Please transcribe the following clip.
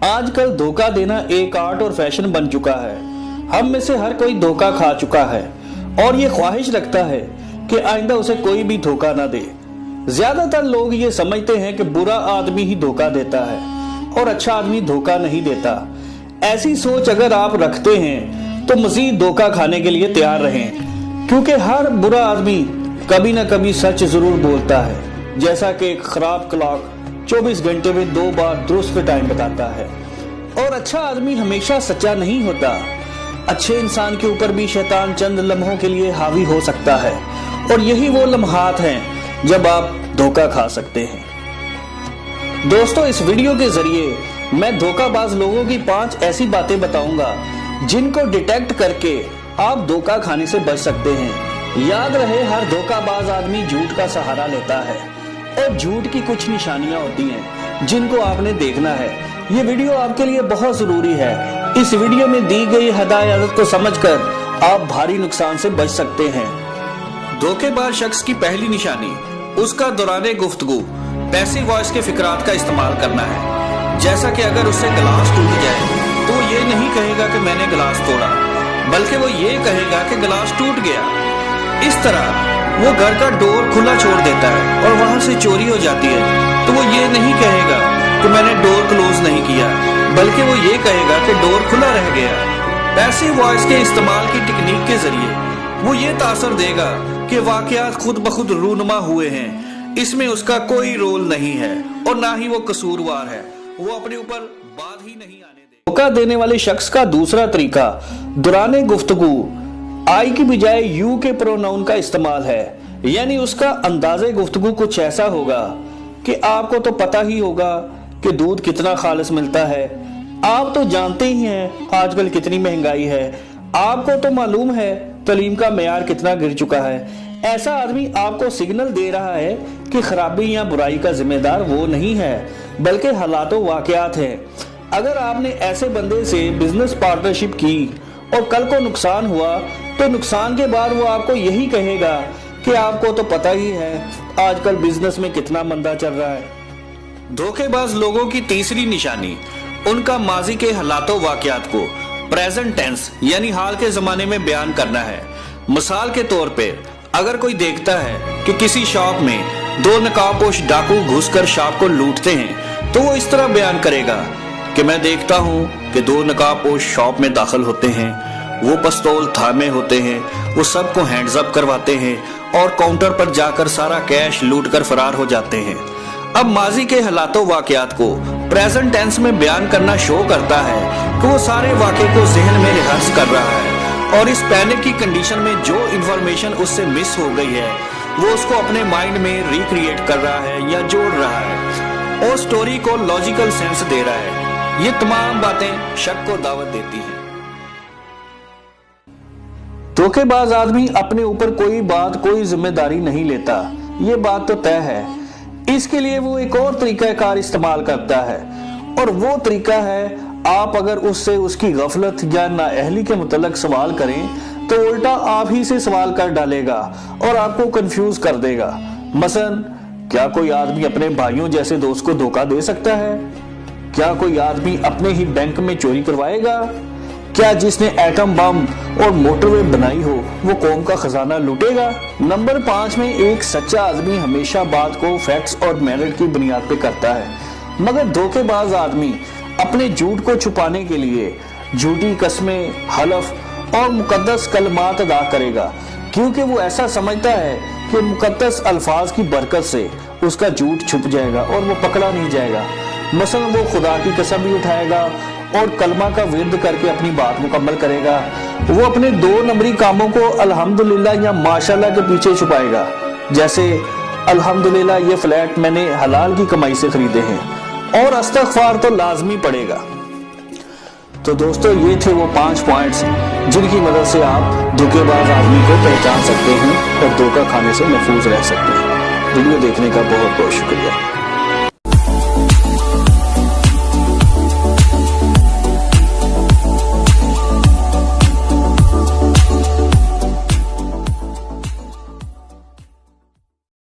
आजकल धोखा देना एक आर्ट और फैशन बन चुका है। हम में से हर कोई धोखा खा चुका है और ये ख्वाहिश रखता है कि आइंदा उसे कोई भी धोखा ना दे। ज्यादातर लोग ये समझते हैं कि बुरा आदमी ही धोखा देता है और अच्छा आदमी धोखा नहीं देता। ऐसी सोच अगर आप रखते हैं तो मजीद धोखा खाने के लिए तैयार रहें, क्योंकि हर बुरा आदमी कभी ना कभी सच जरूर बोलता है। जैसा कि एक खराब क्लॉक 24 घंटे में 2 बार दुरुस्त टाइम बताता है। और अच्छा आदमी हमेशा सच्चा नहीं होता। अच्छे इंसान के ऊपर भी शैतान चंद लम्हों के लिए हावी हो सकता है, और यही वो लम्हात हैं जब आप धोखा खा सकते हैं। दोस्तों, इस वीडियो के जरिए मैं धोखाबाज लोगों की 5 ऐसी बातें बताऊंगा जिनको डिटेक्ट करके आप धोखा खाने से बच सकते हैं। याद रहे, हर धोखाबाज आदमी झूठ का सहारा लेता है और झूठ की कुछ निशानियां होती हैं जिनको आपने देखना है। ये वीडियो आपके लिए बहुत जरूरी है। इस वीडियो में दी गई हिदायत को समझकर आप भारी नुकसान से बच सकते हैं। धोखेबाज शख्स की पहली निशानी उसका दौराने गुफ्तगू पैसिव वॉइस के फिक्रात का इस्तेमाल करना है। जैसा कि अगर उससे गिलास टूट जाए तो वो ये नहीं कहेगा कि मैंने गिलास तोड़ा, बल्कि वो ये कहेगा कि गिलास टूट गया। इस तरह वो घर का डोर खुला छोड़ देता है और वहां से चोरी हो जाती है तो वो ये नहीं कहेगा कि मैंने डोर क्लोज नहीं किया, बल्कि वो ये कहेगा कि डोर खुला रह गया। पैसिव वॉइस के इस्तेमाल की टेक्निक के जरिए वो ये तासर देगा कि वाकयात खुद ब खुद रूनुमा हुए हैं, इसमें उसका कोई रोल नहीं है और ना ही वो कसूरवार है। वो अपने ऊपर बात ही नहीं आने देगा। धोखा देने वाले शख्स का दूसरा तरीका दौराने गुफ्तगू आई की बजाय यू के प्रोनाउन का इस्तेमाल है। यानी उसका अंदाजे गुफ्तगू कुछ ऐसा होगा कि आपको तो पता ही होगा कि दूध कितना खालिस मिलता है, आप तो जानते ही हैं आजकल कितनी महंगाई है, आपको तो मालूम है तालीम का मेयार कितना गिर चुका है। ऐसा आदमी आपको सिग्नल दे रहा है कि खराबी या बुराई का जिम्मेदार वो नहीं है, बल्कि हालातों वाकयात है। अगर आपने ऐसे बंदे से बिजनेस पार्टनरशिप की और कल को नुकसान हुआ तो नुकसान के बाद वो आपको यही कहेगा कि आपको तो पता ही है आजकल बिजनेस में कितना मंदा चल रहा है। धोखेबाज लोगों की तीसरी निशानी उनका माजी के हालातों वाकयात को प्रेजेंट टेंस यानी हाल के जमाने में बयान करना है। मिसाल के तौर पे अगर कोई देखता है कि किसी शॉप में 2 नकाबपोश डाकू घुसकर शॉप को लूटते हैं तो वो इस तरह बयान करेगा कि मैं देखता हूँ कि 2 नकाबपोश शॉप में दाखिल होते हैं, वो पिस्तौल थामे होते हैं, वो सबको हैंड्स अप करवाते हैं और काउंटर पर जाकर सारा कैश लूट कर फरार हो जाते हैं। अब माजी के हालातों वाकयात को प्रेजेंट टेंस में बयान करना शो करता है कि वो सारे वाक़े को ज़हन में रिहर्स कर रहा है और इस पैनिक की कंडीशन में जो इन्फॉर्मेशन उससे मिस हो गई है वो उसको अपने माइंड में रिक्रिएट कर रहा है या जोड़ रहा है और स्टोरी को लॉजिकल सेंस दे रहा है। ये तमाम बातें शक को दावत देती हैं। धोखेबाज आदमी अपने ऊपर कोई बात कोई जिम्मेदारी नहीं लेता, ये बात तो तय है। इसके लिए वो एक और तरीका कार इस्तेमाल करता है और वो तरीका है आप अगर उससे उसकी गफलत या नाअहली के मुतल्लिक सवाल करें तो उल्टा आप ही से सवाल कर डालेगा और आपको कंफ्यूज कर देगा। मसलन, क्या कोई आदमी अपने भाइयों जैसे दोस्त को धोखा दे सकता है? क्या कोई आदमी अपने ही बैंक में चोरी करवाएगा? क्या जिसने एटम बम और मोटरवे बनाई हो वो कौम का खजाना लूटेगा? नंबर 5 में एक सच्चा आदमी हमेशा बात को फैक्ट्स और मेरिट की बुनियाद पे करता है, मगर धोखेबाज आदमी अपने झूठ को छुपाने के लिए झूठी कस्में, हलफ और मुकद्दस कलमात अदा करेगा, क्योंकि वो ऐसा समझता है कि मुकद्दस अल्फाज की बरकत से उसका झूठ छुप जाएगा और वो पकड़ा नहीं जाएगा। मसलन वो खुदा की कसम भी उठाएगा और कलमा का विर्द करके अपनी बात मुकम्मल करेगा। वो अपने 2 नंबरी कामों को अल्हम्दुलिल्लाह या माशाल्लाह के पीछे छुपाएगा, जैसे अल्हम्दुलिल्लाह ये फ्लैट मैंने हलाल की कमाई से खरीदे हैं, और अस्तगफार तो लाजमी पड़ेगा। तो दोस्तों, ये थे वो 5 पॉइंट्स जिनकी मदद से आप धोखेबाज आदमी को पहचान सकते हैं और धोखा खाने से महफूज रह सकते हैं। वीडियो देखने का बहुत बहुत शुक्रिया।